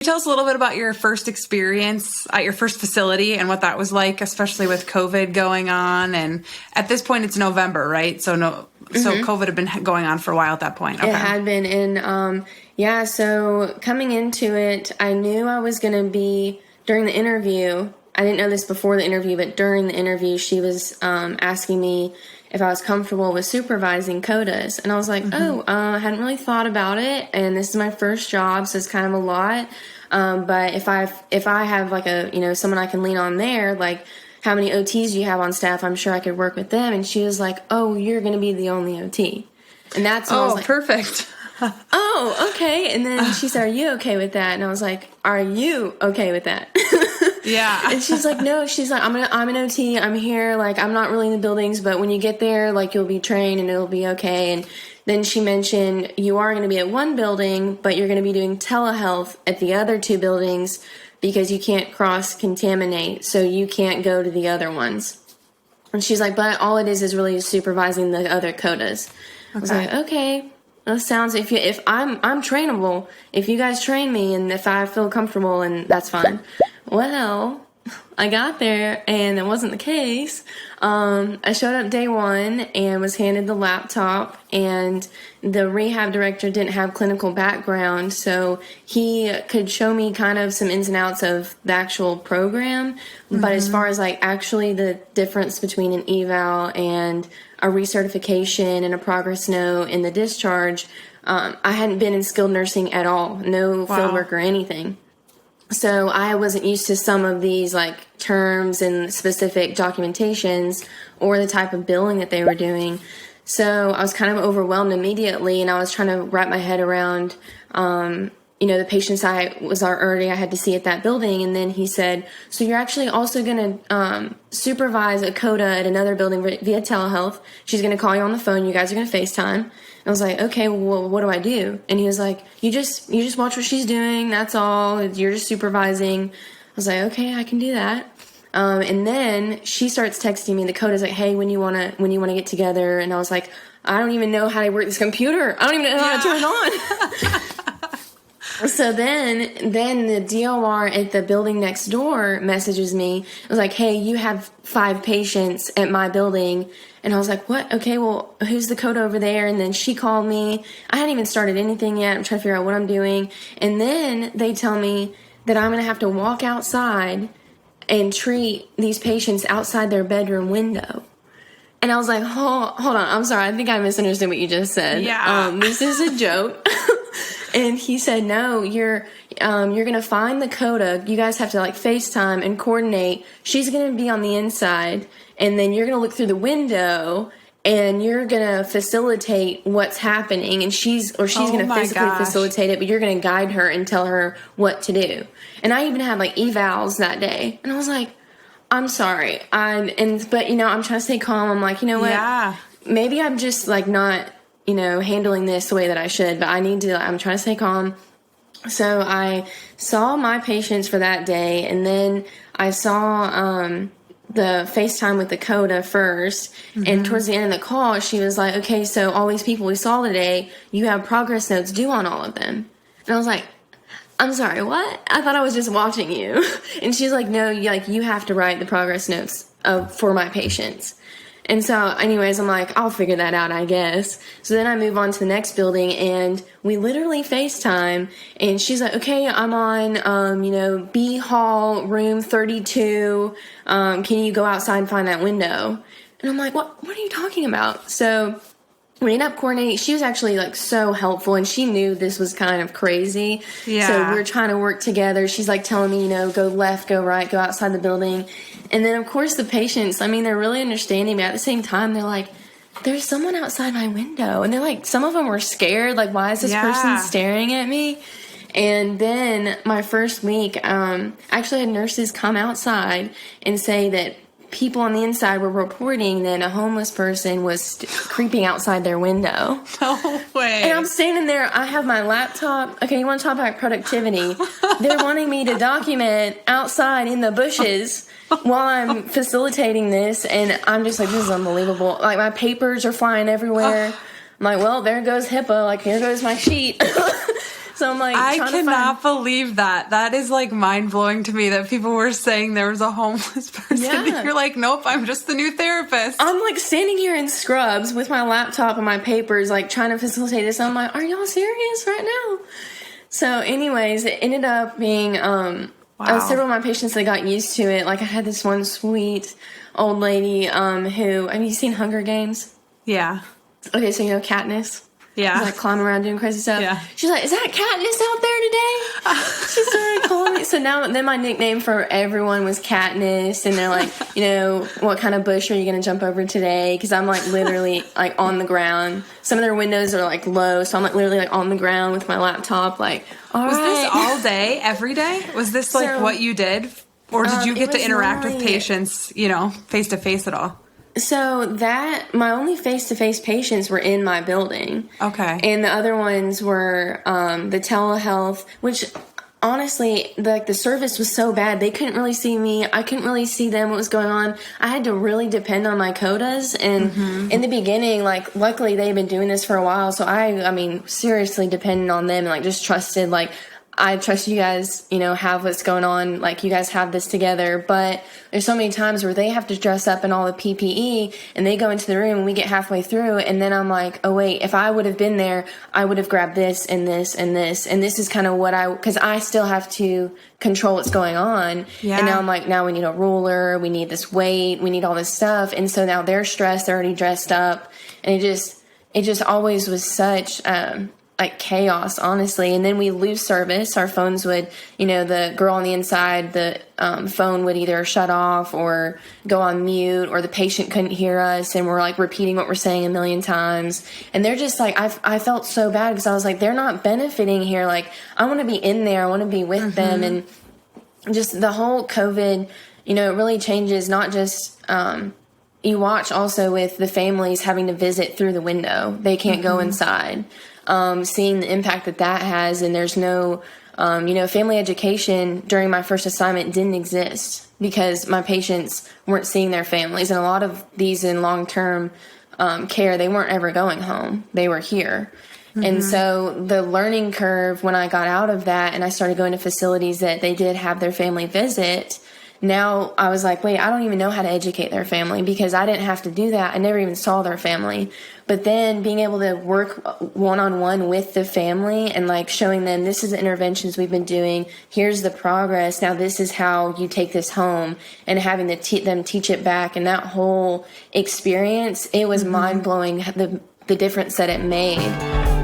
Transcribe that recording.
Tell us a little bit about your first experience at your first facility and what that was like, especially with COVID going on. And at this point, it's November, right? So so COVID had been going on for a while at that point. Okay. It had been. And so coming into it, I knew I was going to be, during the interview, I didn't know this before the interview, but during the interview, she was asking me if I was comfortable with supervising codas. And I was like, I hadn't really thought about it. And this is my first job, so it's kind of a lot. But if I have like someone I can lean on there, like how many OTs do you have on staff? I'm sure I could work with them. And she was like, oh, you're going to be the only OT. And that's when I was like, perfect. Oh, okay. And then she said, are you okay with that? And I was like, are you okay with that? Yeah. And she's like, no, she's like, I'm an OT. I'm here. Like, I'm not really in the buildings, but when you get there, like, you'll be trained and it'll be okay. And then she mentioned you are going to be at one building, but you're going to be doing telehealth at the other two buildings because you can't cross-contaminate, so you can't go to the other ones. And she's like, but all it is really supervising the other codas. Okay. I was like, okay. That sounds, if I'm trainable, if you guys train me and if I feel comfortable, and that's fine. Well, I got there and it wasn't the case. I showed up day one and was handed the laptop, and the rehab director didn't have clinical background, so he could show me kind of some ins and outs of the actual program. But as far as like actually the difference between an eval and a recertification and a progress note and the discharge, I hadn't been in skilled nursing at all, no field work or anything. So I wasn't used to some of these like terms and specific documentations or the type of billing that they were doing. So I was kind of overwhelmed immediately, and I was trying to wrap my head around, the patients I had to see at that building. And then he said, so you're actually also going to supervise a coda at another building via telehealth. She's going to call you on the phone. You guys are going to FaceTime. I was like, okay, well, what do I do? And he was like, you just watch what she's doing. That's all. You're just supervising. I was like, okay, I can do that. And then she starts texting me. The code is like, hey, when you wanna get together. And I was like, I don't even know how to work this computer. I don't even know how to turn it on. So then the DOR at the building next door messages me. It was like, hey, you have 5 patients at my building. And I was like, what? Okay, well, who's the code over there? And then she called me. I hadn't even started anything yet. I'm trying to figure out what I'm doing. And then they tell me that I'm going to have to walk outside and treat these patients outside their bedroom window. And I was like, hold on. I'm sorry. I think I misunderstood what you just said. Yeah. This is a joke. And he said, no, you're going to find the coda. You guys have to like FaceTime and coordinate. She's going to be on the inside, and then you're going to look through the window and you're going to facilitate what's happening. And she's going to physically facilitate it, but you're going to guide her and tell her what to do. And I even had like evals that day. And I was like, I'm sorry. But I'm trying to stay calm. I'm like, you know what? Yeah. Maybe I'm just like not, handling this the way that I should, but I'm trying to stay calm. So I saw my patients for that day, and then I saw the FaceTime with the coda first, and towards the end of the call, she was like, okay, so all these people we saw today, you have progress notes due on all of them. And I was like, I'm sorry, what? I thought I was just watching you. And she's like, no, you have to write the progress notes for my patients. And so anyways, I'm like, I'll figure that out, I guess. So then I move on to the next building, and we literally FaceTime, and she's like, okay, I'm on, B hall, room 32. Can you go outside and find that window? And I'm like, what are you talking about? So we ended up coordinating. She was actually like so helpful, and she knew this was kind of crazy. Yeah. So we were trying to work together. She's like telling me, go left, go right, go outside the building. And then of course the patients, they're really understanding, but at the same time, they're like, there's someone outside my window. And they're like, some of them were scared. Like, why is this person staring at me? And then my first week, actually had nurses come outside and say that people on the inside were reporting that a homeless person was creeping outside their window. No way. And I'm standing there. I have my laptop. Okay, you want to talk about productivity? They're wanting me to document outside in the bushes while I'm facilitating this. And I'm just like, this is unbelievable. Like, my papers are flying everywhere. I'm like, well, there goes HIPAA. Like, here goes my sheet. So I'm like, I cannot believe that. That is like mind blowing to me that people were saying there was a homeless person. Yeah. You're like, nope, I'm just the new therapist. I'm like standing here in scrubs with my laptop and my papers, like trying to facilitate this. I'm like, are y'all serious right now? So anyways, it ended up being, several of my patients that got used to it. Like I had this one sweet old lady, who, have you seen Hunger Games? Yeah. Okay, so you know Katniss? Yeah. She's like climbing around doing crazy stuff. Yeah. She's like, is that Katniss out there today? She started calling me. So then my nickname for everyone was Katniss. And they're like, you know, what kind of bush are you going to jump over today? Because I'm like literally like on the ground. Some of their windows are like low. So I'm like literally like on the ground with my laptop. Like, all was right. this all day, every day? Was this like what you did? Or did you get to interact with patients, you know, face to face at all? So my only face-to-face patients were in my building. Okay. And the other ones were the telehealth, which honestly, the service was so bad. They couldn't really see me. I couldn't really see them, what was going on. I had to really depend on my codas. And in the beginning, like, luckily they've been doing this for a while. So I mean, seriously depended on them and like just trusted, like, I trust you guys, you know, have what's going on. Like, you guys have this together. But there's so many times where they have to dress up in all the PPE and they go into the room and we get halfway through. And then I'm like, oh, wait, if I would have been there, I would have grabbed this and this and this. And this is kind of because I still have to control what's going on. Yeah. And now I'm like, now we need a ruler. We need this weight. We need all this stuff. And so now they're stressed. They're already dressed up. And it just always was such, like chaos, honestly. And then we lose service. Our phones would, you know, the girl on the inside, the phone would either shut off or go on mute, or the patient couldn't hear us and we're like repeating what we're saying a million times. And they're just like, I felt so bad because I was like, they're not benefiting here. Like, I want to be in there. I want to be with them. And just the whole COVID, you know, it really changes, not just, you watch also with the families having to visit through the window. They can't go inside. Seeing the impact that has, and there's no, you know, family education during my first assignment didn't exist because my patients weren't seeing their families. And a lot of these in long-term care, they weren't ever going home. They were here. And so the learning curve, when I got out of that and I started going to facilities that they did have their family visit, now I was like, wait, I don't even know how to educate their family because I didn't have to do that. I never even saw their family. But then being able to work one-on-one with the family and like showing them, this is the interventions we've been doing. Here's the progress. Now this is how you take this home, and having them teach it back. And that whole experience, it was mind-blowing, the difference that it made.